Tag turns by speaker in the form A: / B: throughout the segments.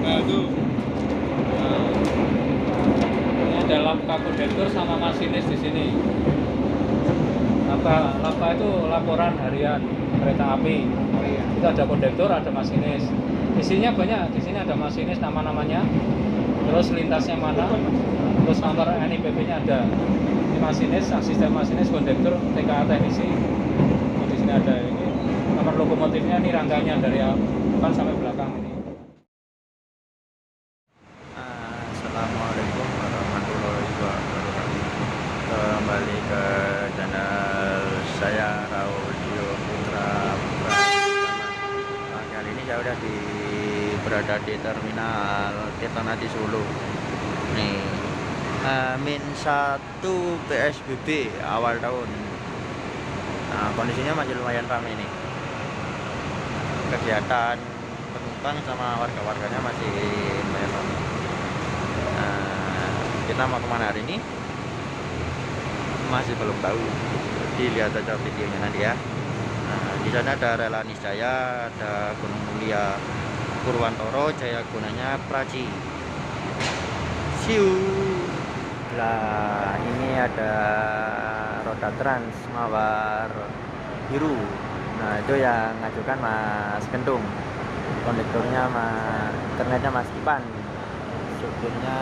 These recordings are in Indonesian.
A: Nah itu
B: Ini ada lapa kondektur sama masinis di sini. Lapa itu laporan harian kereta api. Itu ada kondektur, ada masinis. Isinya banyak. Di sini ada masinis, nama-namanya. Terus lintasnya mana? Terus nomor NIPP-nya ada. Ini masinis, asisten masinis, kondektur, TKA teknisi. Di sini ada ini. Nomor lokomotifnya ini rangkanya dari depan sampai belakang ini.
C: Assalamualaikum warahmatullahi wabarakatuh. Kembali ke channel saya Raudio Putra. Nah, kali ini saya udah berada di terminal Tirtonadi Solo. Nih, -1 PSBB awal tahun. Nah, kondisinya masih lumayan ramai nih. Kegiatan penumpang sama warga-warganya masih lumayan ramai. Kita mau kemana hari ini masih belum tahu, dilihat aja videonya nanti ya. Di sana ada Rela Niscaya, ada Gunung Mulia, Purwantoro, Jayagunanya, Praji. Siu. Lah, ini ada roda Trans Mawar Biru. Nah, itu yang ngajukan Mas Kentung. Kondekturnya internetnya Mas Ipan. Supirnya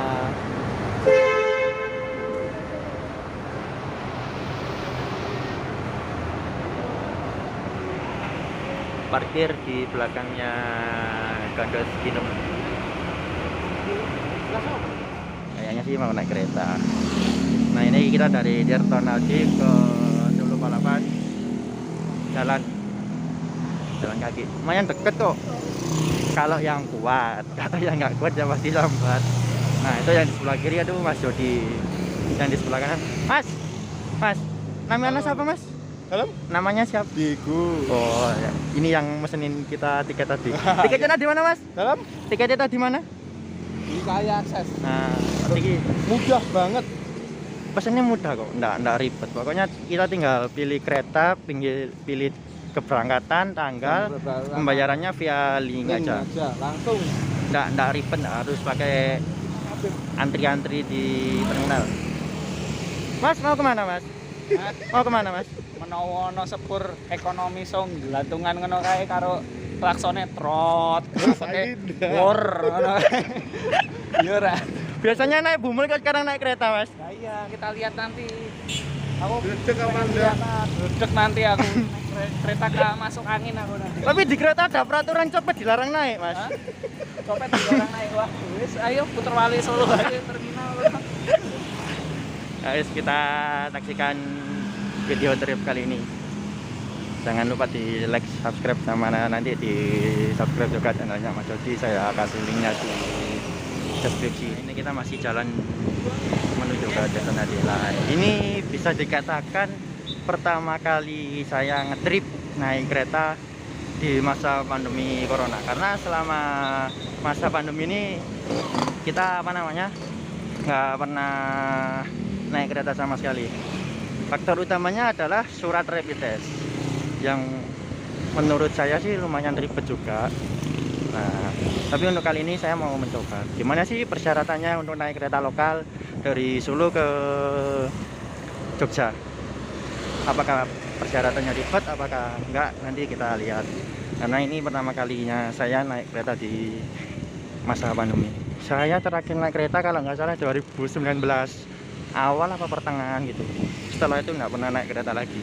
C: parkir di belakangnya Gandos Kinem. Kayaknya sih mau naik kereta. Nah, ini kita dari Tirtonadi ke Solo Balapan, jalan kaki. Lumayan deket kok. Kalau yang kuat, kalau yang nggak kuat ya pasti lambat. Nah, itu yang di sebelah kiri itu Mas Jody, yang di sebelah kanan Mas, namanya siapa Mas?
A: dalam
C: Namanya siapa?
A: Diego.
C: Oh ya. Ini yang mesenin kita tiket tadi. Tiketnya di mana Mas?
A: Dalam
C: Tiketnya di mana?
A: di Kaya Akses.
C: Nah, ini
A: Mudah banget.
C: pesannya mudah kok, enggak ribet. Pokoknya kita tinggal pilih kereta, pilih keberangkatan, tanggal, pembayarannya via link aja.
A: Langsung.
C: Enggak ribet, enggak harus pakai antri-antri di terminal. Mas mau kemana Mas? Mau kemana Mas?
B: Menawa ana sepur ekonomi song gelantungan ngono kae karo klaksone trot pakai wor ngono. Iya ora.
C: Biasanya naik bumul kan sekarang naik kereta Mas.
B: Nah, iya, kita lihat nanti. Aku
A: Gredeg apa enggak?
B: gredeg nanti aku naik kereta ke masuk angin aku nanti.
C: Tapi di kereta ada peraturan copet dilarang naik Mas.
B: Hah? Copet dilarang naik. Wah, wis ayo puter wali Solo aja terminal.
C: Guys, kita saksikan video trip kali ini. Jangan lupa di like, subscribe, sama nanti di subscribe juga channelnya Mas Jody. Saya kasih linknya di deskripsi. Ini kita masih jalan menuju ke Tirtonadi. Ini bisa dikatakan pertama kali saya ngetrip naik kereta di masa pandemi corona. Karena selama masa pandemi ini kita nggak pernah naik kereta sama sekali. Faktor utamanya adalah surat rapid test yang menurut saya sih lumayan ribet juga. Nah, tapi untuk kali ini saya mau mencoba gimana sih persyaratannya untuk naik kereta lokal dari Solo ke Jogja. Apakah persyaratannya ribet, apakah enggak, nanti kita lihat. Karena ini pertama kalinya saya naik kereta di masa pandemi. Saya terakhir naik kereta kalau nggak salah 2019 awal apa pertengahan gitu. Setelah itu nggak pernah naik kereta lagi.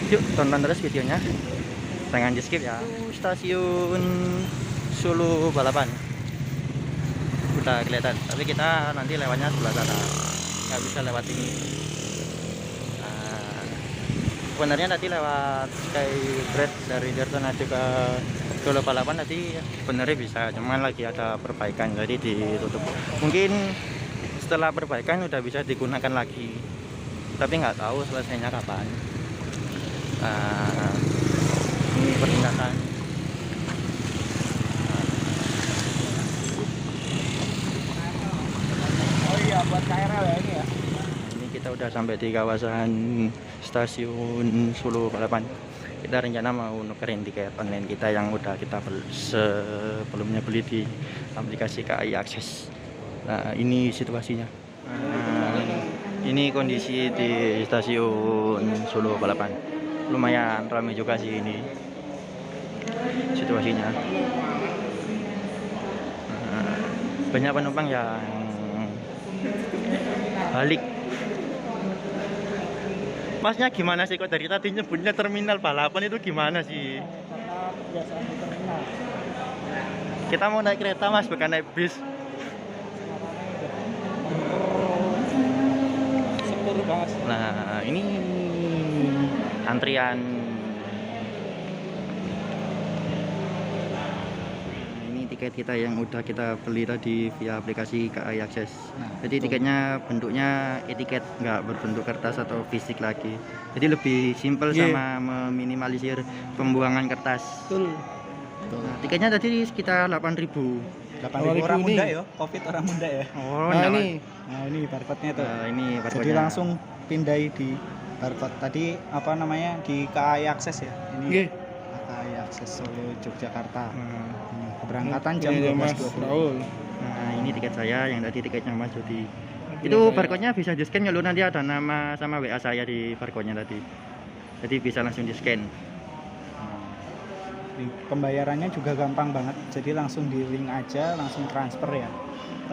C: Yuk tonton terus videonya, jangan di skip ya. Stasiun Solo Balapan udah kelihatan, tapi kita nanti lewatnya sebelah sana, nggak bisa lewat ini. Sebenarnya tadi lewat Skybridge dari Tirtonadi ke Solo Balapan tadi sebenarnya bisa, cuman lagi ada perbaikan jadi ditutup. Mungkin setelah perbaikan udah bisa digunakan lagi, tapi nggak tahu selesainya kapan. Ini perlintasan.
B: Oh iya, buat KRL ya ini ya.
C: Ini kita udah sampai di kawasan stasiun Solo Balapan. Kita rencana mau nukerin tiket online kita yang udah kita sebelumnya beli di aplikasi KAI Akses. Nah, ini situasinya. Ini kondisi di stasiun Solo Balapan. Lumayan ramai juga sih ini situasinya. Banyak penumpang yang balik. Masnya gimana sih kok dari tadi nyebutnya terminal balapan itu gimana sih?
D: Karena kebiasaan di terminal.
C: Kita mau naik kereta mas, bukan naik bis.
D: Sepur banget.
C: Nah ini antrian. Ini tiket kita yang udah kita beli tadi via aplikasi KAI Akses. Jadi tiketnya bentuknya e-tiket, nggak berbentuk kertas atau fisik lagi. Jadi lebih simpel sama meminimalisir pembuangan kertas.
D: Betul.
C: Nah, tiketnya tadi sekitar 8.000.
D: 8.000 orang muda ya, Covid orang muda ya.
C: Oh,
A: Nah,
C: enggak,
A: ini
D: Nah, ini barcode-nya tuh.
C: ini
D: Jadi
C: barcode-nya.
D: langsung pindai di barcode tadi apa namanya di KAI Akses ya. Ini KAI Akses Solo Yogyakarta. Ini keberangkatan jam
A: Ini Mas
D: 12.20.
A: Raul.
C: Nah, ini tiket saya yang tadi tiketnya Mas Jody. Itu barcode-nya bisa di-scan kalau nanti ada nama sama WA saya di barcode-nya tadi. Jadi bisa langsung di-scan.
D: Pembayarannya juga gampang banget. Jadi langsung di link aja, langsung transfer ya.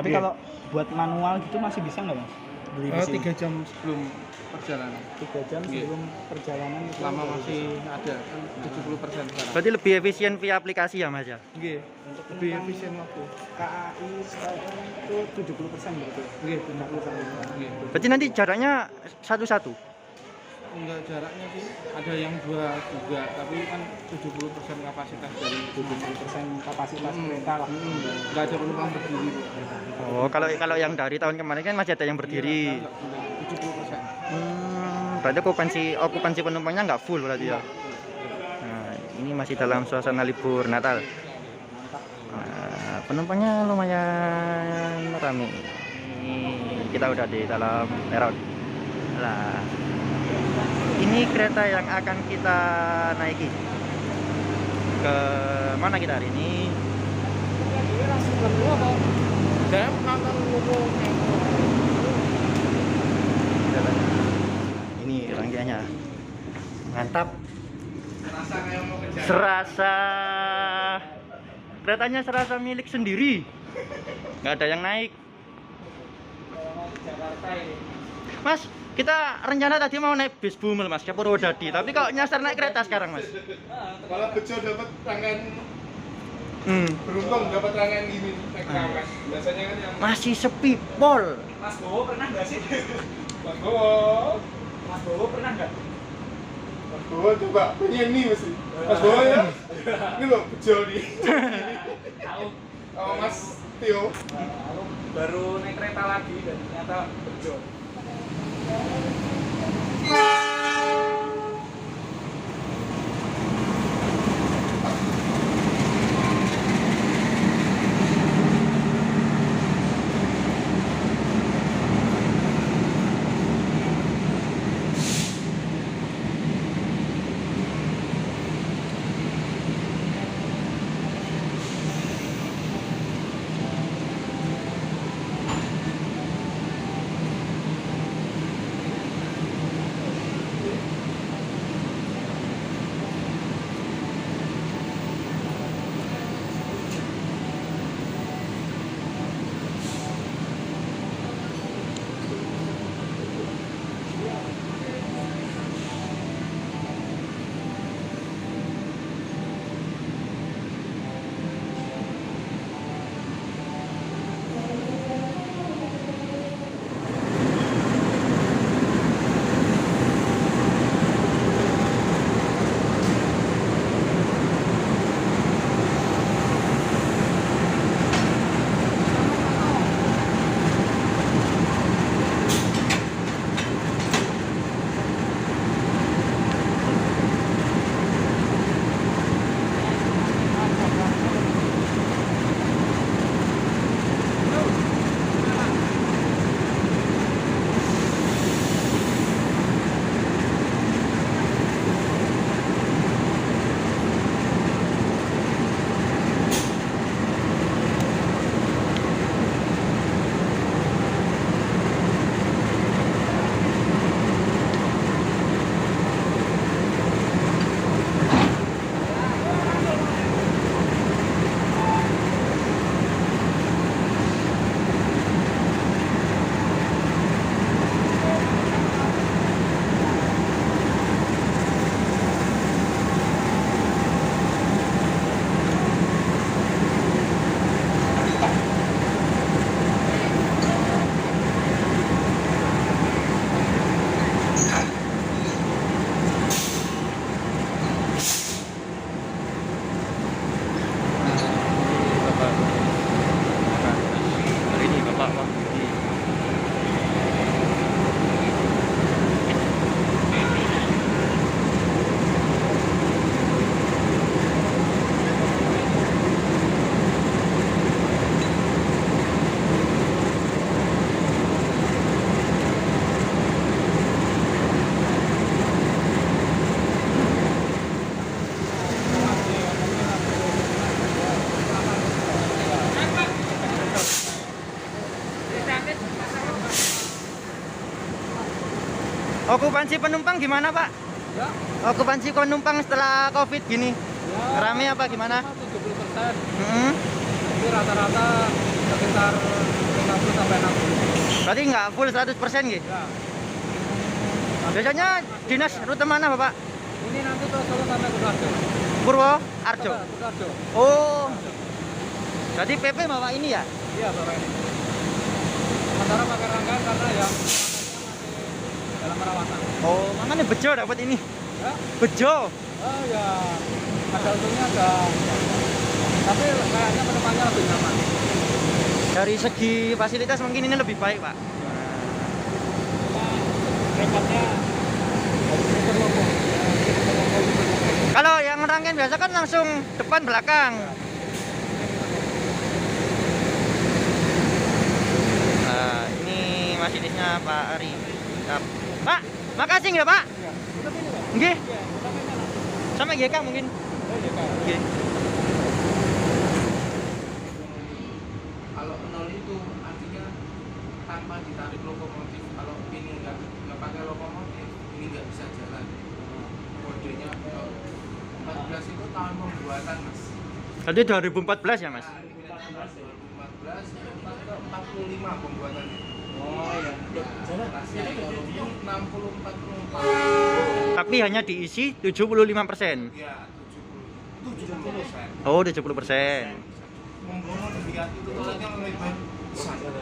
D: Tapi
A: Iya.
D: kalau buat manual gitu masih bisa nggak Mas? Beli di sini?
A: 3 jam sebelum perjalanan.
D: 3 jam
A: Iya.
D: sebelum perjalanan itu
A: Selama masih ada kan 70% sekarang.
C: Berarti lebih efisien via aplikasi ya Mas ya?
A: Nggih,
D: untuk
A: lebih
D: penumpang
A: efisien waktu.
D: KAI sekarang itu 70% berarti.
A: Nggih, 70%. Nggih.
C: Berarti nanti jaraknya satu-satu.
A: Enggak, jaraknya sih ada yang 2 juga, tapi kan 70% kapasitas dari
D: 70% kapasitas kereta lah.
A: Enggak ada penumpang berdiri.
C: Oh, kalau yang dari tahun kemarin kan masih ada yang berdiri.
A: 70%.
C: Berarti okupansi penumpangnya nggak full berarti ya. Nah, ini masih dalam suasana libur Natal. Nah, penumpangnya lumayan ramai. Ini kita udah di dalam peron. Nah, ini kereta yang akan kita naiki. Ke mana kita hari ini?
A: Dan nonton ngomong
C: Ini rangkaiannya mantap.
A: rasa kayak mau ke Jakarta.
C: Serasa keretanya serasa milik sendiri, nggak ada yang naik. Mas, kita rencana tadi mau naik bis Bumel Mas ke Purwodadi, tapi kok nyasar naik kereta sekarang Mas?
A: Kalau bejo dapat rangkaian beruntung dapat rangkaian gini naik tramway. Biasanya kan yang
C: Masih sepi pol.
D: Mas Bowo pernah nggak sih?
A: Mas Bowo.
D: Mas Bowo pernah nggak?
A: Mas Bowo coba penyanyi mesti. Mas Bowo ya. Ini loh bejo nih.
D: Tahu.
A: Oh Mas Tio.
D: Baru naik kereta lagi dan ternyata bejo.
C: Okupansi penumpang gimana, Pak?
B: Ya,
C: Okupansi penumpang setelah Covid gini.
B: ya.
C: Rame apa gimana?
B: 70%.
C: Hmm.
B: Jadi rata-rata sekitar 50 sampai 60.
C: Berarti nggak full 100% gitu.
B: Ya.
C: Biasanya dinas rute mana, Bapak?
B: Ini nanti terus Solo sampai Kutarjo.
C: Purwoarjo.
B: Kutarjo.
C: Oh. Berarti PP bawa ini ya?
B: Iya, Bapak ini. Sementara pakai rangkaian karena yang masih dalam perawatan.
C: Oh, makanya bejo dapat ini.
B: Ya.
C: Bejo.
B: Oh ya, ada untungnya ada. Tapi kayaknya penumpangnya lebih nyaman.
C: Dari segi fasilitas mungkin ini lebih baik, Pak.
B: Repotnya
C: Kalau yang rangkaian biasa kan langsung depan belakang. Nah, ini masinisnya Pak Ari. Pak, makasih nggak Pak? Nggih. Sampai GK mungkin. Nggih.
A: Kalau nol itu artinya tanpa ditarik lokomotif. Kalau ini nggak pakai lokomotif, ini nggak bisa jalan. Kodenya 14 itu tahun pembuatan, Mas.
C: Tadi 2014 ya, Mas?
A: 2014 ke 45 pembuatannya.
B: Oh iya.
A: Nasib ekonomi 64 penumpang.
C: Tapi hanya diisi 75%.
A: Ya, 70%.
C: Oh, 70%.
A: Monggo dilihat itu toiletnya lebar.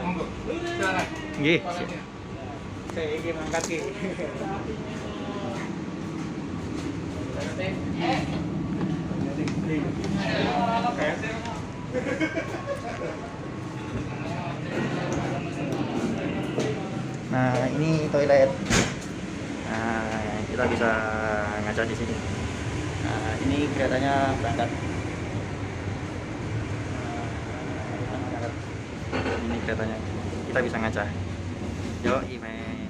A: Monggo. Silakan.
C: Nggih.
A: Toiletnya.
D: Saya ingin angkat ki.
C: Nah, ini toilet. Nah, kita bisa ngaca di sini. Nah, ini keretanya berangkat. Ini keretanya. Kita bisa ngaca. Yo, men.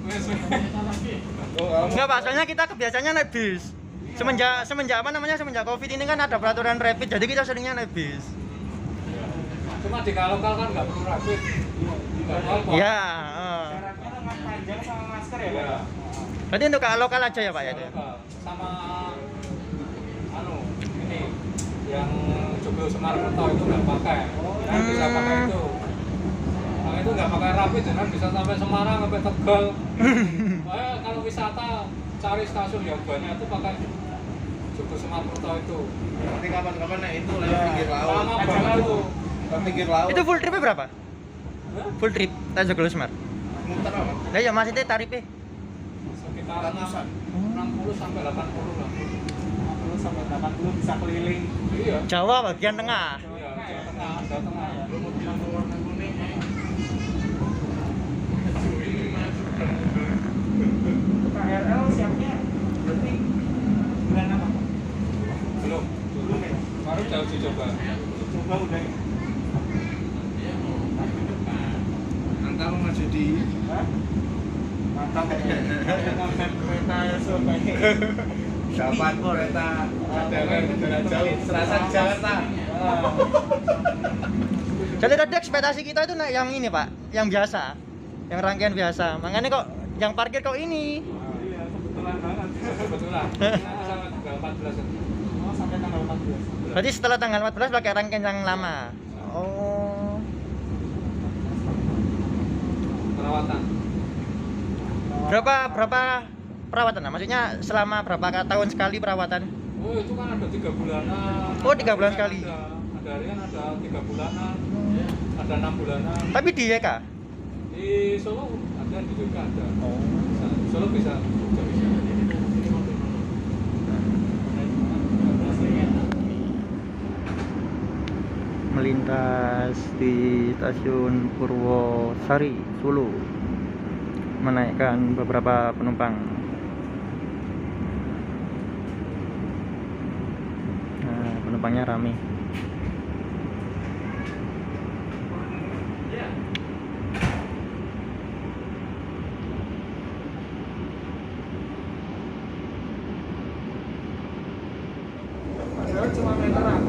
C: Enggak, Pak, soalnya kita kebiasaannya naik bis. Semenjak apa namanya? Semenjak Covid ini kan ada peraturan rapid, jadi kita seringnya naik bis.
B: Cuma di lokal kan nggak perlu rapid. Nggak apa-apa.
C: Iya,
D: Jaraknya lengan panjang sama masker ya,
B: Ya.
D: Pak?
C: berarti untuk lokal aja ya, Pak ya? itu ya?
B: Lokal. Sama anu ini yang Joglo Semarang itu nggak pakai. Kan bisa pakai itu. Yang itu nggak pakai rapid, jangan bisa sampai Semarang sampai Tegal. Kalau wisata cari stasiun yang banyak itu pakai Joglo Semarang itu.
A: Nanti kapan-kapan naik itu lewat pinggir laut.
B: Lama banget itu.
A: Ke pinggir laut.
C: Itu full tripnya berapa? Full trip Tanjung Joglo Semar.
A: Muter apa?
C: Lah ya Mas, itu tarifnya.
B: Sekitar
A: Ratusan.
B: 60 sampai 80 lah.
D: 50 sampai 80 bisa keliling.
B: Iya.
C: Jawa bagian tengah.
B: Iya, Jawa Tengah, Jawa Tengah ya.
D: KRL siapnya berarti bulan apa?
B: Belum.
D: Belum ya?
B: Baru jauh dicoba.
D: Coba udah ya?
A: Angka lu maju di
D: Hah? Mantap ya. Ada konten kereta Surabaya.
A: dapat kereta jalan jauh serasa di Jakarta.
C: Jadi tadi ekspektasi kita itu naik yang ini, Pak, yang biasa, yang rangkaian biasa. Makanya kok yang parkir kok ini.
D: Iya, kebetulan banget.
B: Kebetulan. Sampai tanggal 14 itu.
D: Oh, sampai tanggal 14.
C: Berarti setelah tanggal 14 pakai rangkaian yang lama. Oh.
B: Perawatan.
C: Berapa perawatan? Nah, maksudnya selama berapa tahun sekali perawatan?
B: Oh, itu kan ada 3 bulanan.
C: Oh, 3 bulan sekali.
B: Ada harian, ada 3 bulanan. Ada 6 bulanan.
C: Tapi di YK?
B: Di Solo ada, di Jogja ada.
C: Oh.
B: Solo bisa, Jogja bisa.
C: Melintas di stasiun Purwosari, Solo, menaikkan beberapa penumpang. Nah, penumpangnya ramai.
B: Masalah cuma meteran.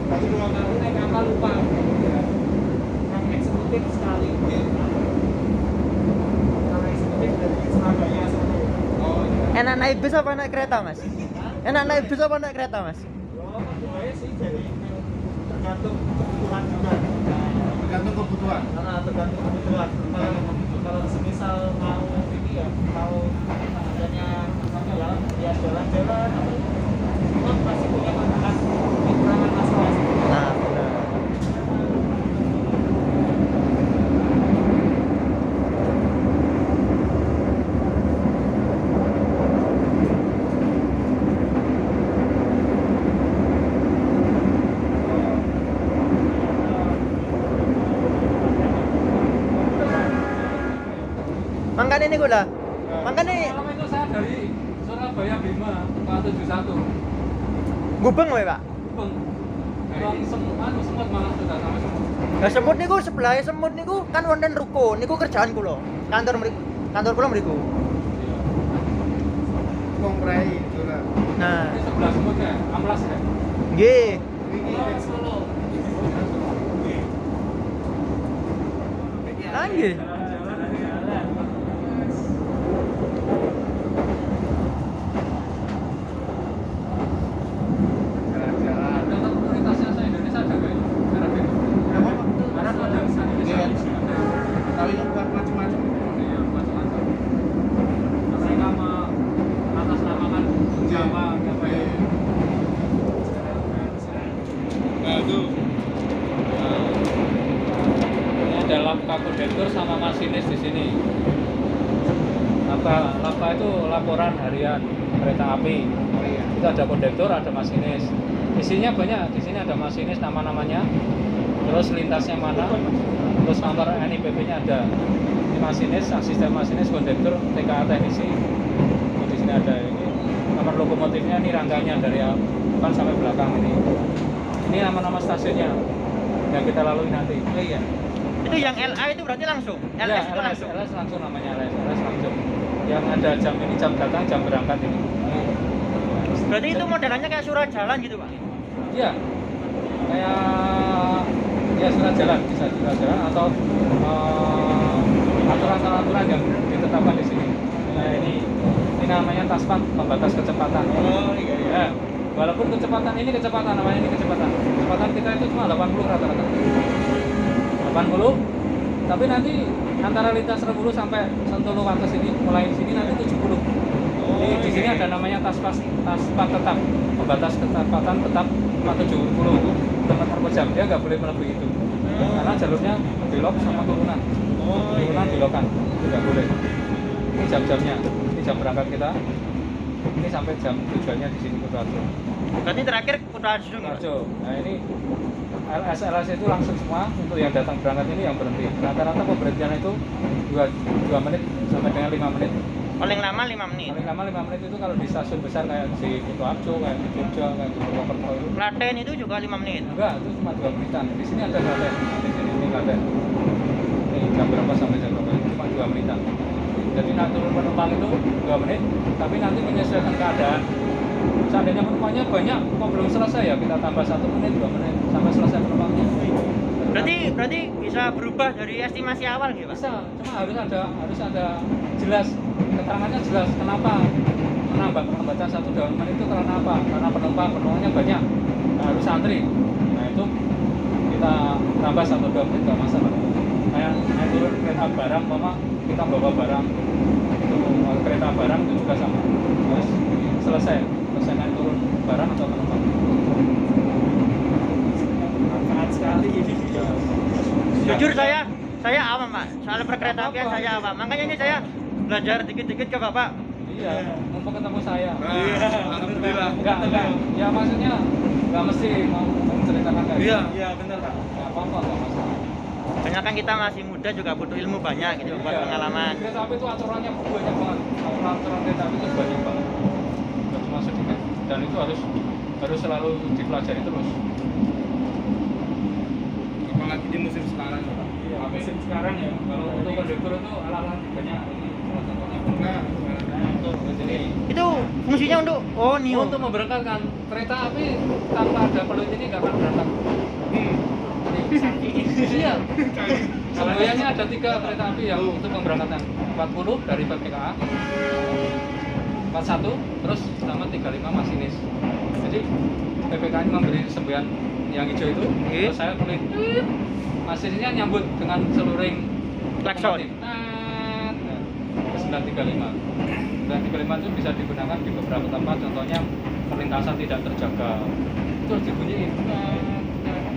B: Tapi 2 kali naik kapal lupa. Yang eksekutif sekali. Kalau eksekutif
A: Oh, iya.
C: Enak naik bis apa naik kereta, Mas? Enak naik bis apa naik kereta, Mas?
D: Tergantung kebutuhan juga.
A: Tergantung kebutuhan.
D: Tergantung kebutuhan. Kalau semisal mau ini ya, mau adanya jalan, ya jalan-jalan, semua pasti punya kekurangan masing-masing.
C: Nah, benar. Makanya ini gula. Makanya
B: Malam itu saya dari Surabaya Bima K71.
C: gubeng wae, Pak.
B: Bang, semut malah sudah sama semut.
C: Lah semut niku sebelah semut niku kan wonten ruko. Niku kerjaan kula. Kantor kula mriku.
A: Wong prai itu lah.
C: Nah,
B: Ini sebelah semutnya, amplas ya.
C: nggih.
A: Solo.
C: Ah, nggih.
A: Jalan-jalan.
B: Data prioritasnya se Indonesia ada nggak? Arab itu. Arab ada Indonesia.
A: Iya.
B: Ada.
A: Tapi yang buat macam-macam.
B: Iya, macam-macam. Masih nama atas namakan Jawa, apa ya?
A: Nah, itu.
B: Ini ada lapa kondektur sama masinis di sini. Lapa itu laporan harian kereta api.
A: Oh iya.
B: Itu ada kondektur, ada masinis. Isinya banyak. Di sini ada masinis nama-namanya. Terus lintasnya mana? Terus nomor NIPP-nya ada. Ini masinis, asisten masinis, kondektur, TKA teknisi. Oh, di sini ada ini. Nomor lokomotifnya ini rangkanya dari depan sampai belakang ini. Ini nama-nama stasiunnya yang kita lalui nanti.
A: Oh iya.
C: Itu yang LA itu berarti langsung.
B: Ya,
C: LS itu langsung.
B: LS langsung namanya LS langsung. Yang ada jam ini jam datang, jam berangkat ini.
C: Berarti itu modelannya kayak surat jalan gitu, Pak.
B: Iya. Kayak ya surat jalan, bisa surat jalan atau aturan-aturan yang ditetapkan di sini. Nah, ini namanya taspat pembatas kecepatan.
A: Oh iya iya.
B: Ya, walaupun kecepatan ini kecepatan namanya ini kecepatan. Kecepatan kita itu cuma 80 rata-rata. 80. Tapi nanti antara lintas Rembulu sampai Sentolo Wates ini mulai sini nanti 70. Di sini ada namanya taspat tetap, pembatas kecepatan tetap 470 km per jam. Dia nggak boleh melebihi itu. Karena jalurnya belok sama turunan. Turunan belokan, itu nggak boleh. Ini jam-jamnya. Ini jam berangkat kita. Ini sampai jam tujuannya di sini Kutoarjo.
C: Berarti terakhir Kutoarjo.
B: Kutoarjo. Nah, ini LS itu langsung semua untuk yang datang berangkat ini yang berhenti. Rata-rata pemberhentian itu 2 menit sampai dengan 5 menit.
C: Paling lama 5 menit.
B: Paling lama 5 menit itu kalau di stasiun besar kayak di Kutoarjo, kayak di Jogja, kayak di Purwokerto itu.
C: Klaten itu juga 5 menit.
B: Enggak, itu cuma 2 menitan. Di sini ada Klaten. Di sini ini Klaten. Ini jam berapa sampai jam berapa? Cuma 2 menitan. Jadi nak turun penumpang itu 2 menit, tapi nanti menyesuaikan keadaan. Seandainya penumpangnya banyak, kok belum selesai ya kita tambah 1 menit, 2 menit sampai selesai penumpangnya.
C: Berarti bisa berubah dari estimasi awal gitu, Pak?
B: Bisa, cuma harus ada jelas keterangannya jelas kenapa menambah perlambatan 1 menit itu karena apa? Karena penumpangnya banyak, harus antri. Nah itu kita tambah 1-2 menit nggak masalah. Kayak naik turun kereta barang, mama kita bawa barang itu kereta barang itu juga sama harus selesai naik turun barang atau penumpang.
D: Manfaat sekali ini.
C: Jujur saya awam, Pak. Soal perkeretaapian saya awam. Makanya ini saya belajar dikit-dikit ke Bapak.
B: Iya, mumpung ketemu saya.
A: Iya, alhamdulillah.
B: Enggak. Ya maksudnya enggak mesti mau menceritakan kayak
A: Iya.
B: gitu.
D: Iya, benar, Pak.
B: Enggak apa-apa, enggak masalah.
C: Karena kan kita masih muda juga butuh ilmu banyak gitu buat
B: Iya.
C: pengalaman.
B: Kereta api itu aturannya banyak banget. Aturan kereta api itu banyak banget. Enggak cuma sedikit. Dan itu harus selalu dipelajari terus.
A: Apalagi di musim sekarang.
B: Iya, musim sekarang ya. Kalau untuk kondektur itu ala-ala banyak ini salah satunya.
A: Nah,
B: Untuk jadi
C: Itu fungsinya untuk
B: untuk memberangkatkan kereta api tanpa ada peluit ini nggak akan berangkat. Iya. Sebenarnya ada 3 kereta api yang untuk memberangkatkan. 40 dari PPKA, 41 terus sama 35 masinis. Jadi PPKA ini memberi semboyan yang hijau itu, terus saya tulis masinisnya nyambut dengan seluring
C: Klakson.
B: Nah, ke 935. 935 itu bisa digunakan di beberapa tempat, contohnya perlintasan tidak terjaga. Terus dibunyiin.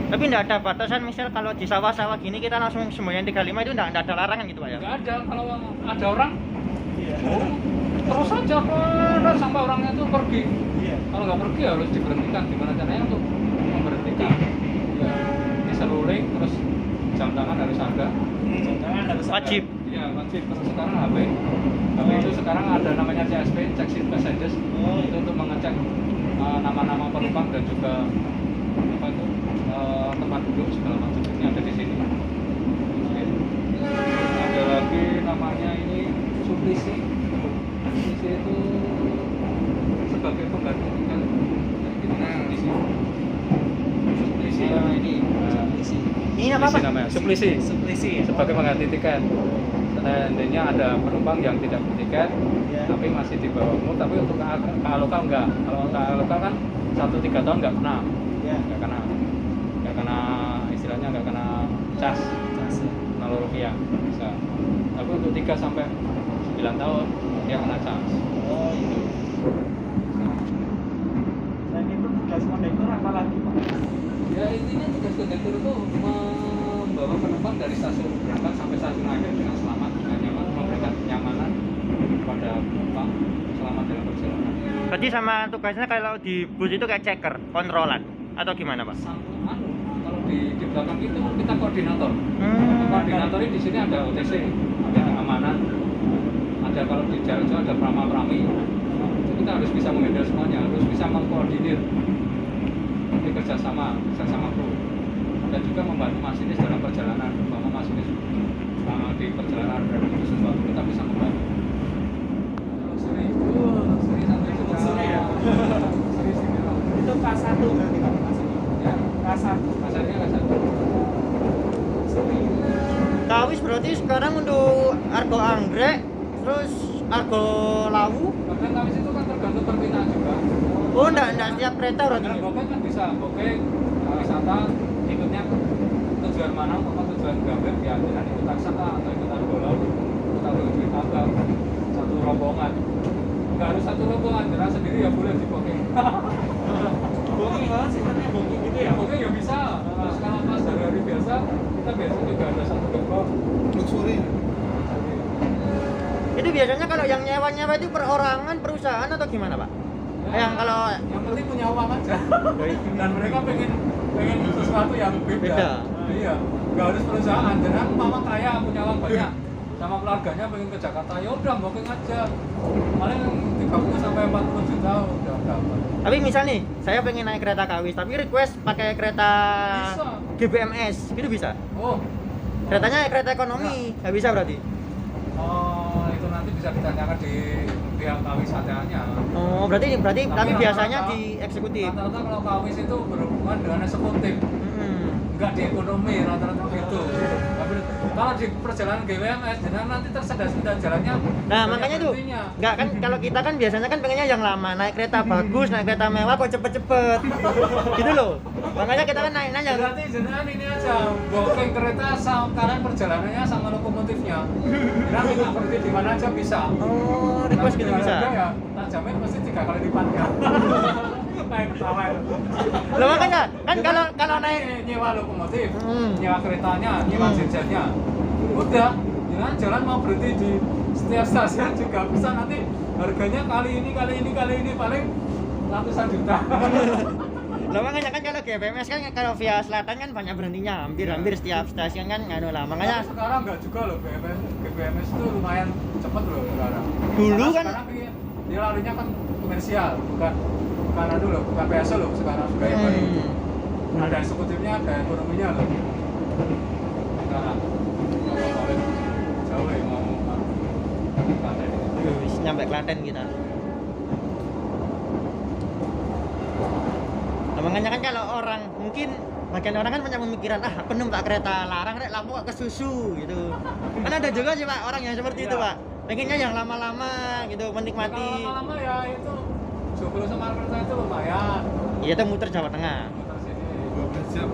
C: Tapi enggak ada batasan, misal kalau di sawah-sawah gini kita langsung semboyan 35 itu enggak ada larangan gitu Pak ya?
B: Enggak ada, kalau ada orang terus saja terus sampai orangnya itu pergi. Kalau nggak pergi harus diberhentikan. Gimana caranya untuk memberhentikan? Ya, diseluring, terus jam tangan harus ada.
C: Wajib.
B: Iya wajib. Terus sekarang HP itu sekarang ada namanya CSP, check seat passengers. Itu untuk mengecek nama-nama penumpang dan juga apa itu tempat duduk segala macam. Ini ada di sini. Oke. Ada lagi namanya ini suplisi. Suplisi itu sebagai pengganti tinggal. Suplisi. Suplisi.
D: Ini suplisi.
C: Ini apa Pak?
B: Namanya suplisi.
D: Suplisi ya?
B: Sebagai pengganti tiket. Seandainya ada penumpang yang tidak bertiket, tapi masih di bawah umur, tapi untuk KA lokal enggak. Kalau KA lokal kan 1-3 tahun enggak kena. Enggak kena istilahnya enggak kena cas. Rp0 bisa. Tapi untuk 3 sampai 9 tahun dia kena cas.
D: Oh itu. Selain itu tugas kondektur apa lagi Pak?
B: Ya intinya tugas kondektur itu membawa penumpang dari stasiun berangkat sampai stasiun akhir dengan selamat, dengan nyaman, memberikan kenyamanan kepada penumpang selama dalam perjalanan.
C: Berarti sama tugasnya kalau di bus itu kayak checker, kontrolan atau gimana Pak?
B: Kalau di belakang itu kita koordinator. Koordinator di sini ada OTC, ada keamanan, ada kalau di jalan jauh ada prama-prami. Kita harus bisa menghandle semuanya, harus bisa mengkoordinir, bekerjasama kru, dan juga membantu masinis dalam perjalanan. Umpama masinis di perjalanan ada sesuatu kita bisa membantu. Seri sampai
D: Seri ya?
B: Seri sini.
D: Itu K1 berarti Pak?
B: Ya,
D: K1.
B: kasarnya K1.
C: Kawis berarti sekarang untuk argo anggrek, terus argo lawu.
B: Bahkan kawis itu kan tergantung permintaan juga.
C: Oh enggak setiap kereta berarti.
B: Kalau bokeh kan bisa, bokeh wisata ikutnya tujuan mana, apa tujuan Gambir ya, dengan ikut taksaka atau ikut argo lawu, ikut argo wisata satu rombongan. Enggak harus satu rombongan, jalan sendiri ya boleh di bokeh.
D: Booking banget sistemnya booking gitu ya?
B: Bokeh ya bisa. Terus kalau pas hari biasa, kita biasa juga ada satu gerbong.
A: Luxury.
C: Itu biasanya kalau yang nyewa-nyewa itu perorangan, perusahaan atau gimana Pak? Yang kalau
B: yang penting punya uang aja. Dan mereka pengen sesuatu yang beda. Iya, nggak harus perusahaan. Jangan mama kaya punya uang banyak, sama keluarganya pengen ke Jakarta, ya udah booking aja. Paling 30 sampai 40 juta udah dapat.
C: tapi misal nih, saya pengen naik kereta kawis, tapi request pakai kereta
B: Bisa.
C: GBMS, itu bisa?
B: Oh,
C: Keretanya kereta ekonomi, nggak bisa berarti?
B: oh itu nanti bisa ditanyakan di pihak kawisatanya.
C: Oh, berarti tapi
B: rata-rata-
C: biasanya di eksekutif.
B: Rata-rata kalau kawis itu berhubungan dengan eksekutif. Enggak di ekonomi rata-rata gitu. Tapi kalau di perjalanan GWMS jangan nanti tersendat-sendat jalannya.
C: Nah,
B: banyak
C: makanya tuh.
B: berhentinya.
C: Enggak kan kalau kita kan biasanya kan pengennya yang lama, naik kereta bagus, naik kereta mewah kok cepet-cepet. Gitu loh. Makanya kita kan naik nanya.
B: Berarti jenengan ini aja booking kereta kalian perjalanannya sama lokomotifnya. Kira kita berhenti di mana aja bisa.
C: Oh, request
B: Tapi
C: gitu
B: dengan
C: bisa.
B: harga ya, tak jamin pasti 3 kali lipatnya. Naik pesawat.
C: Loh makanya kan kalau naik
B: nyewa lokomotif,
C: Hmm.
B: nyewa keretanya, nyewa jenjanya, udah jangan jalan mau berhenti di setiap stasiun juga bisa, nanti harganya kali ini paling ratusan juta.
C: Loh makanya kan kalau GBMS kan kalau via selatan kan banyak berhentinya, hampir setiap stasiun kan nganu lah. Makanya
B: Tapi sekarang nggak juga loh, GBMS itu lumayan cepet loh sekarang.
C: Dulu
B: Karena
C: kan-
B: sekarang dia larinya kan komersial, bukan anu loh, bukan PSO loh sekarang, sudah yang baru. Ada eksekutifnya, ada ekonominya loh. Sekarang kalau balik jauh ya mau Klaten ini.
C: Wis, nyampe Klaten kita. Nah, makanya kan kalau orang mungkin bagian orang kan punya pemikiran aku numpak kereta larang rek lampu kok kesusu gitu. Kan ada juga sih Pak orang yang seperti itu Pak. Pengennya yang lama-lama gitu menikmati.
B: Kalau lama-lama ya itu Joglo Semarang itu lumayan.
C: Iya itu muter Jawa Tengah.
B: Muter sini.
A: 12 jam.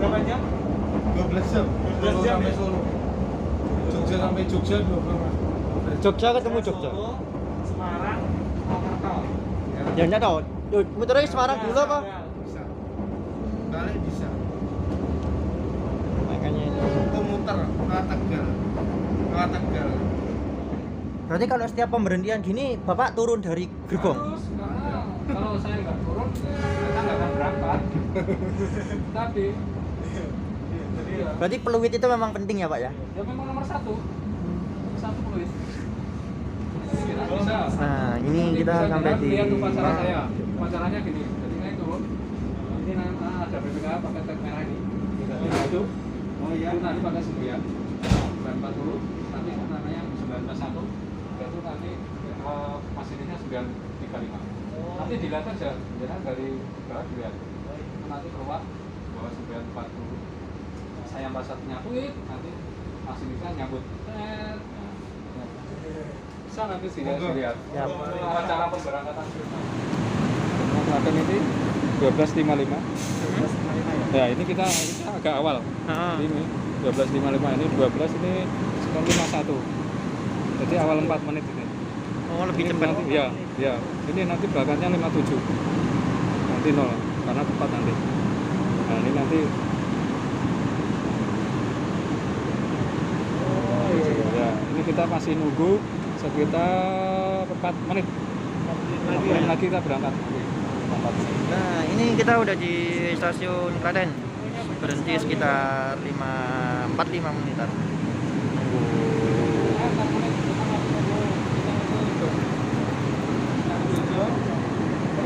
B: Berapa jam?
A: 12 jam.
B: 12 jam
A: sampai
B: ya?
A: Solo. Jogja sampai Jogja 12.
C: Jogja ketemu Jogja.
B: Solo, Semarang, Purwokerto.
C: Ya enggak tahu. Muternya Semarang dulu apa?
A: Bisa. Balik bisa.
C: Makanya ini.
A: Itu muter ke Tegal. Ke Tegal.
C: Berarti kalau setiap pemberhentian gini Bapak turun dari gerbong?
B: Harus, karena kalau saya nggak turun, kita nggak akan berangkat. Tapi, jadi ya,
C: Berarti peluit itu memang penting ya Pak ya?
B: ya memang nomor satu peluit. Kita bisa.
C: Nah ini
B: Nanti
C: kita
B: bisa
C: sampai
B: jalan,
C: di
B: lihat upacara saya. Upacaranya gini, jadi saya turun. Ini nanti ada BPK pakai tag merah ini. Itu, itu nanti pakai 940, nanti namanya 941. Itu nanti masinisnya 935. Nanti dilihat aja, jadi dari bawah dilihat. Nanti keluar bawah 940. Saya pasat nyambut, nanti masinisnya nyambut. Bisa nanti dilihat.
C: Ya.
B: Acara pemberangkatan Klaten ini 12.55. Ya ini kita agak awal. Ini 12.55 ini 12 ini 9.51. Jadi awal 4 menit ini.
C: Oh lebih
B: Ini
C: cepat.
B: nanti, ya, ya. Ini nanti belakangnya 57. Nanti 0 karena tepat nanti. Nah, ini nanti ya, ini kita masih nunggu sekitar 4 menit. 4 menit lagi kita berangkat.
C: Nah ini kita udah di stasiun Klaten. Berhenti sekitar 45 menitan.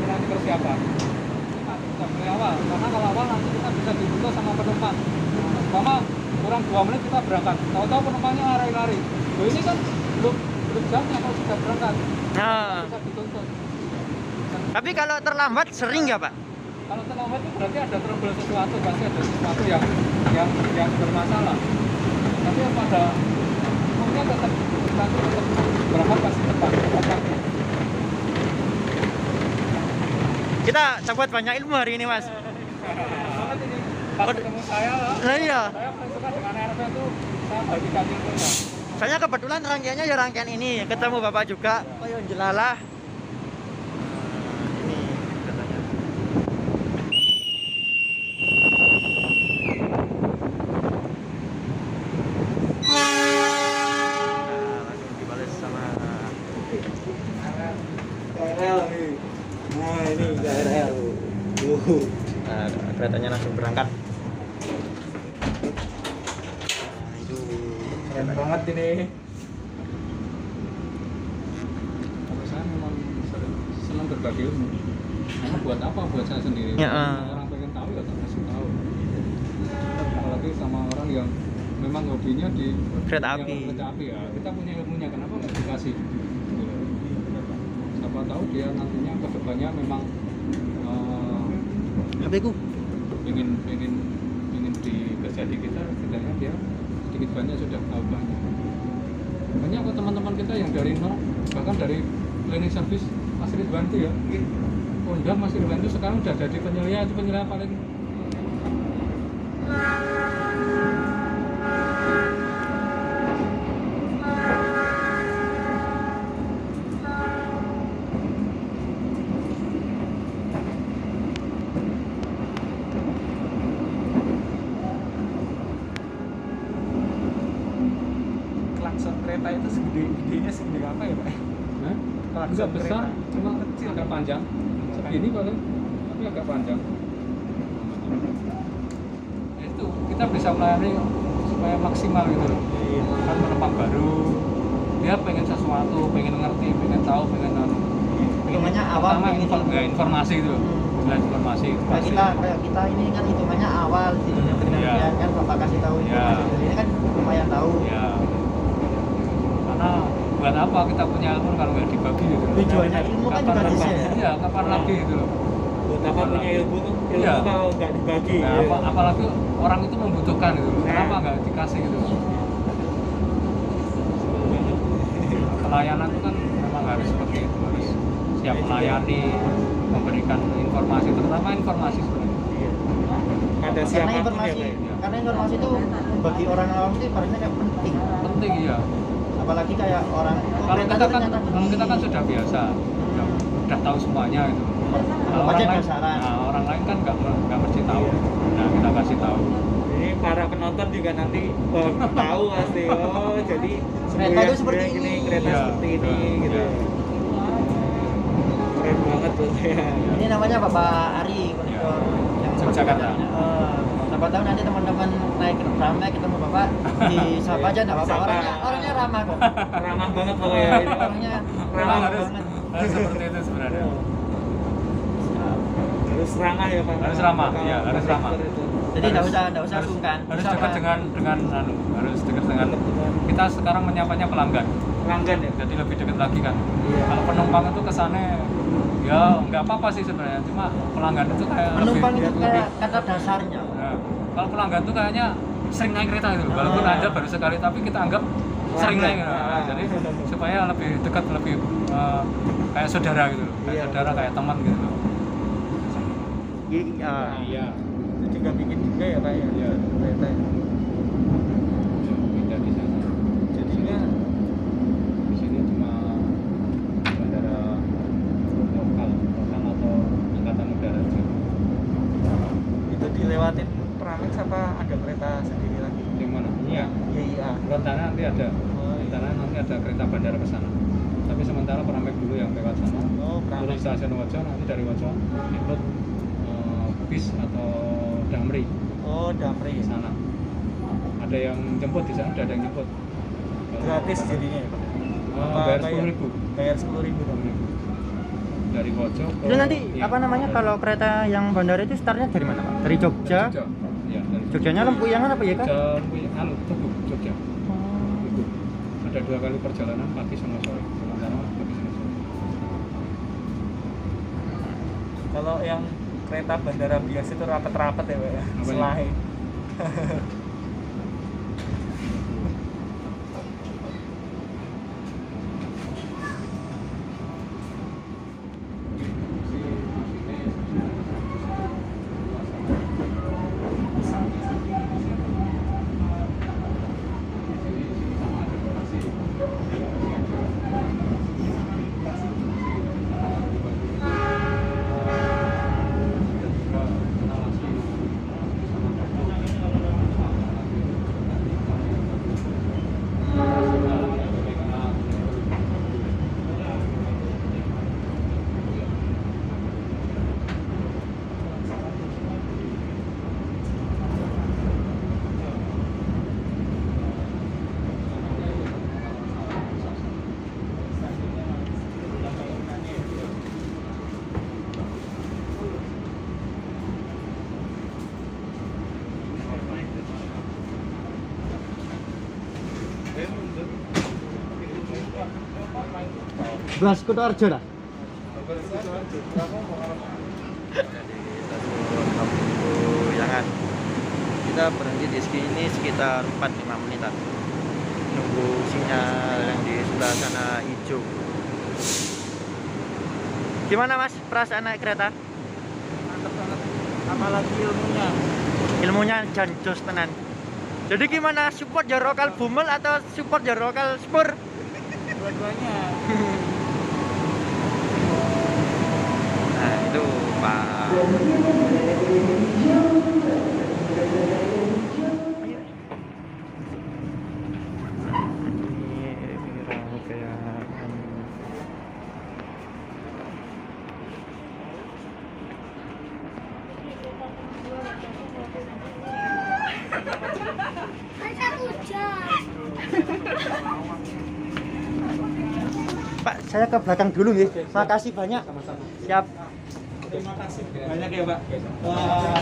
B: Nanti persiapan kita mulai awal, karena kalau awal nanti kita bisa dibuka sama penumpang. Sama kurang 2 menit kita berangkat, tahu-tahu penumpangnya lari-lari. Loh, ini kan belum jamnya kalau sudah berangkat.
C: Nah,
B: Bisa dituntut.
C: tapi kalau terlambat sering nggak Pak?
B: Kalau terlambat itu berarti ada trouble sesuatu, pasti ada sesuatu yang bermasalah. Tapi pada umumnya tetap berangkat pasti tepat.
C: Kita dapat banyak ilmu hari ini Mas.
B: Banget ini. Pas ketemu saya,
C: Nah iya.
B: saya paling suka dengan RP itu saya bagikan ilmunya.
C: Saya kebetulan rangkaiannya ya rangkaian ini. Ketemu Bapak juga. Oh ya jelalah. Ini katanya. Langsung dibalas sama
D: KRL nih. Nah ini KRL.
C: nah, keretanya langsung berangkat. Itu
D: Keren banget ini.
B: Kalau saya memang senang berbagi ilmu. Karena buat apa? Buat saya sendiri.
C: Ya,
B: Orang pengen tahu ya tak kasih tahu. Apalagi sama orang yang memang hobinya di
C: Kereta
B: yang
C: api.
B: Kereta api ya. Kita punya ilmunya, kenapa nggak dikasih? Gitu. Siapa tahu dia nantinya ke depannya memang
C: HP ku.
B: ingin kerja di kita, setidaknya dia sedikit banyak sudah tahu banyak. Banyak kok teman-teman kita yang dari nol, bahkan dari cleaning service Mas Ridwan itu ya, Honda Mas Ridwan itu sekarang udah jadi penyelia, itu penyelia paling
D: Klakson kereta itu segede-gedenya segede apa ya Pak?
B: nah,
D: Klakson
B: agak besar,
D: kereta.
B: cuma kecil, agak panjang, segini paling, tapi agak panjang. Itu kita bisa melayani supaya maksimal gitu loh.
D: Iya.
B: Kan penumpang baru, dia pengen sesuatu, pengen ngerti, pengen tahu, pengen
C: Hitungannya awal
B: pertama
C: pengen
B: ya, informasi gitu loh. Jelas informasi.
C: Kayak kita ini kan hitungannya awal di dunia penelitian
B: Iya.
C: kan Bapak kasih tahu
B: Iya.
C: informasi ini kan lumayan tahu.
B: Ya. Karena buat apa kita punya ilmu kalau nggak dibagi gitu loh.
C: Tujuannya ilmu kan juga di-share.
B: Iya, kapan lagi gitu loh.
E: buat apa punya ilmu
B: Iya.
E: kalau nggak dibagi
B: Nah,
E: ya.
B: apalagi orang itu membutuhkan gitu. Kenapa nggak dikasih gitu? Pelayanan itu kan memang harus seperti itu, harus siap melayani, memberikan informasi, terutama informasi sebenarnya.
E: Iya. Pada
D: Karena
E: siapapun ya
D: informasi,
E: Pak.
D: karena informasi itu bagi orang awam itu ibaratnya kayak penting.
B: Penting ya.
D: Apalagi kayak orang
B: Kalau kita kan, sudah biasa, udah tahu semuanya gitu. Kalau
D: baca
B: orang lain,
D: dasaran.
B: nah, orang lain kan nggak mesti tahu. Nah, kita kasih tahu.
E: Ini para penonton juga nanti tahu pasti. Oh, jadi
D: Kereta itu seperti
E: ini,
D: ini.
E: kereta
B: Iya.
E: seperti ini
B: Iya.
E: gitu. Keren banget tuh ya.
D: Ini namanya Bapak Ari
B: Iya.
D: yang
B: Yogyakarta.
D: Siapa tahu nanti teman-teman naik ke tramnya ketemu Bapak di sapa aja enggak apa-apa.
E: Sapa.
D: Orangnya ramah kok.
E: Ramah banget pokoknya ini.
D: Orangnya
B: Memang
D: ramah
B: harus,
D: banget.
B: harus seperti itu sebenarnya.
E: Harus ramah ya Pak.
B: Harus ramah,
E: Kalau
B: iya, harus ramah.
E: kondektor itu.
D: Jadi enggak usah
B: harus,
D: sungkan.
B: harus
D: Sapa.
B: dekat harus dekat dengan kita sekarang menyapanya pelanggan.
E: Pelanggan ya.
B: Jadi lebih dekat lagi kan.
E: Iya.
B: Kalau penumpang itu kesannya ya nggak apa-apa sih sebenarnya, cuma pelanggan itu kayak
D: Penumpang
B: lebih,
D: itu kayak kata dasarnya.
B: Nah, kalau pelanggan itu kayaknya sering naik kereta gitu, walaupun
D: Ah.
B: Anda baru sekali tapi kita anggap sering naik. Nah,
E: Ah.
B: jadi supaya lebih dekat, lebih kayak saudara gitu, kayak
E: Iya.
B: saudara, kayak teman gitu.
C: Iya.
B: Iya.
E: Itu juga bikin juga ya Pak ya.
B: Iya.
E: Kereta ya.
B: Beda di sana.
E: Jadinya
B: Di sini cuma bandara lokal atau angkatan udara aja.
E: itu dilewatin Pramex apa ada kereta sendiri lagi?
B: Di mana? Iya.
E: Iya.
B: Rencana nanti ada.
E: Oh, iya.
B: Rencana nanti ada kereta bandara ke sana. Tapi sementara Pramek dulu yang lewat sana.
E: Oh,
B: Turun
E: Pramex.
B: stasiun Wojo, nanti dari Wojo ikut bis atau Damri
E: Oh, Damri.
B: di sana. Ada yang jemput di sana, ada yang jemput.
E: Gratis jadinya ya Pak.
B: Bayar 10.000.
E: Bayar 10.000 dong.
B: Dari Wojo ke
D: Itu nanti
B: iya,
D: apa namanya
B: dari-
D: kalau kereta yang bandara itu startnya dari mana Pak? Dari Jogja.
B: Jogja. Iya, dari
D: Jogjanya Lempuyangan apa ya kan?
B: Jogja, anu, Tugu, Jogja. Tugu. Ada 2 kali perjalanan pagi sama sore. Sementara pagi sama sore.
E: Kalau yang kereta bandara biasa itu rapet-rapet ya Pak ya.
B: Apanya?
E: Selai.
D: Blas Kutoarjo lah.
C: Jangan. Kita berhenti di sini sekitar 4-5 menitan. Nunggu sinyal yang di sebelah sana hijau. Gimana Mas perasaan naik kereta?
E: Mantap banget. Apalagi ilmunya.
C: Ilmunya jan jos tenan. Jadi gimana, support jar lokal Bumel atau support jar lokal Spur?
E: Dua-duanya.
C: Nah itu Pak. Ini rangkaian.
D: Pak, saya ke belakang dulu ya. Makasih banyak. Siap.
E: Terima kasih banyak ya Pak. Wah,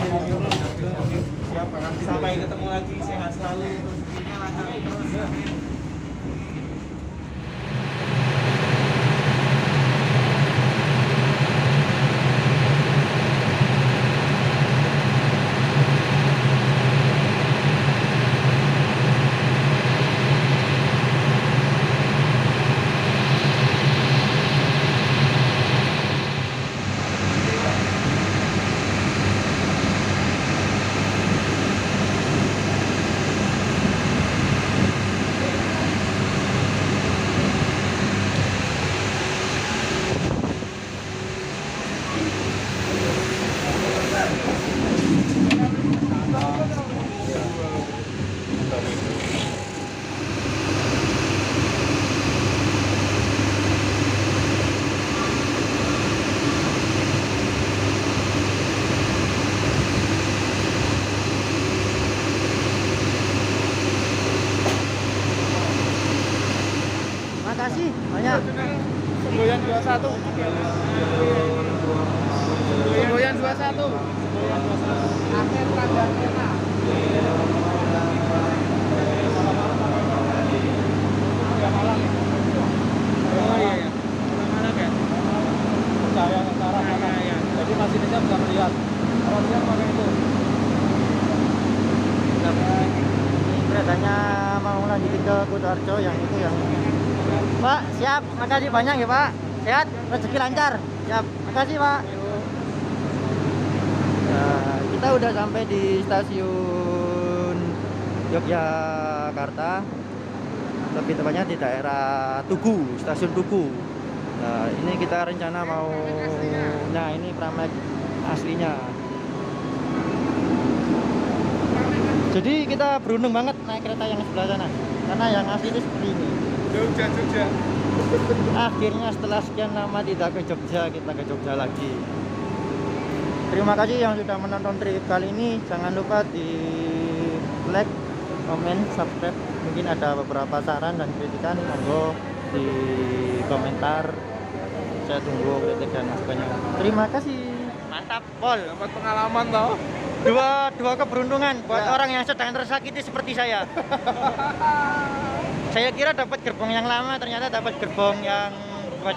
E: siap. Sampai ketemu lagi, sehat selalu. Rezekinya lancar terus.
C: kasih banyak.
E: Semboyan 21. Semboyan 21.
A: Akhir tanggal merah.
E: Oh iya ya. Malam ya.
B: Cahaya ke arah mana. Jadi masinisnya bisa melihat. Kalau lihat pakai itu.
C: Ini keretanya mau lanjutin ke Kutoarjo yang itu yang. Pak, siap. Makasih banyak ya, Pak. Sehat, rezeki lancar. Siap. Makasih, Pak. Nah, kita udah sampai di stasiun Yogyakarta. Lebih tepatnya di daerah Tugu, stasiun Tugu. Nah, ini kita rencana mau, nah ini Pramek aslinya. Jadi kita beruntung banget naik kereta yang sebelah sana, karena yang asli itu seperti ini.
E: Jogja.
C: Akhirnya setelah sekian lama tidak ke Jogja, kita ke Jogja lagi. Terima kasih yang sudah menonton trip kali ini. Jangan lupa di like, komen, subscribe. Mungkin ada beberapa saran dan kritikan, monggo di komentar. Saya tunggu kritik dan masukannya. Terima kasih. Mantap, Pol.
E: Dapat pengalaman toh.
C: Dua keberuntungan buat orang yang sedang tersakiti seperti saya. Saya kira dapat gerbong yang lama, ternyata dapat gerbong yang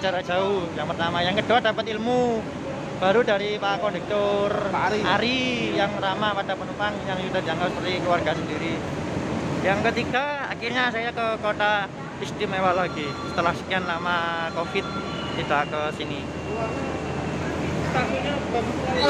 C: jarak jauh. Yang pertama, yang kedua dapat ilmu baru dari Pak Kondektur
E: Pak
C: Ari yang ramah pada penumpang, yang sudah dianggap seperti keluarga sendiri. Yang ketiga, akhirnya saya ke kota istimewa lagi setelah sekian lama COVID tidak ke sini.
E: Stasiunnya bagus sekali.